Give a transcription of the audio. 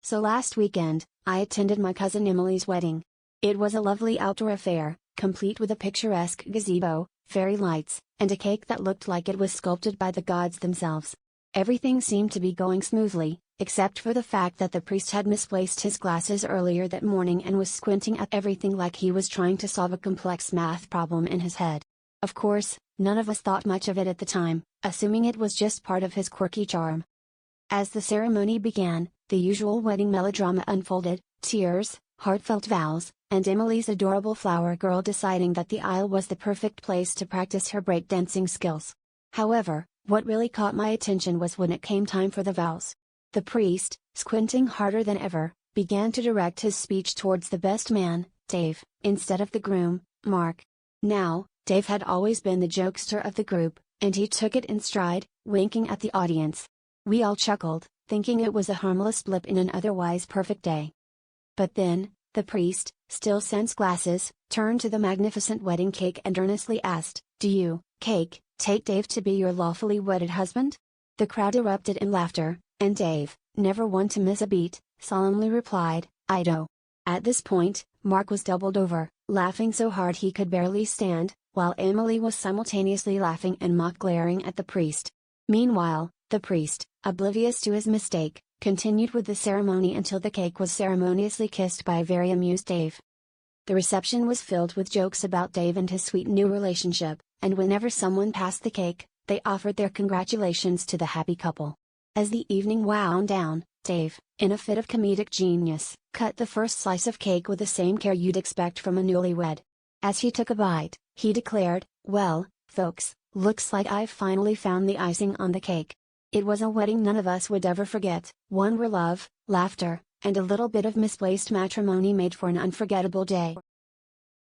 So last weekend, I attended my cousin Emily's wedding. It was a lovely outdoor affair, complete with a picturesque gazebo, fairy lights, and a cake that looked like it was sculpted by the gods themselves. Everything seemed to be going smoothly, except for the fact that the priest had misplaced his glasses earlier that morning and was squinting at everything like he was trying to solve a complex math problem in his head. Of course, none of us thought much of it at the time, assuming it was just part of his quirky charm. As the ceremony began, the usual wedding melodrama unfolded: tears, heartfelt vows, and Emily's adorable flower girl deciding that the aisle was the perfect place to practice her breakdancing skills. However, what really caught my attention was when it came time for the vows. The priest, squinting harder than ever, began to direct his speech towards the best man, Dave, instead of the groom, Mark. Now, Dave had always been the jokester of the group, and he took it in stride, winking at the audience. We all chuckled, thinking it was a harmless blip in an otherwise perfect day. But then, the priest, still sans glasses, turned to the magnificent wedding cake and earnestly asked, "Do you, cake, take Dave to be your lawfully wedded husband?" The crowd erupted in laughter, and Dave, never one to miss a beat, solemnly replied, "I do." At this point, Mark was doubled over, laughing so hard he could barely stand, while Emily was simultaneously laughing and mock glaring at the priest. Meanwhile, the priest, oblivious to his mistake, continued with the ceremony until the cake was ceremoniously kissed by a very amused Dave. The reception was filled with jokes about Dave and his sweet new relationship, and whenever someone passed the cake, they offered their congratulations to the happy couple. As the evening wound down, Dave, in a fit of comedic genius, cut the first slice of cake with the same care you'd expect from a newlywed. As he took a bite, he declared, "Well, folks, looks like I've finally found the icing on the cake." It was a wedding none of us would ever forget, one where love, laughter, and a little bit of misplaced matrimony made for an unforgettable day.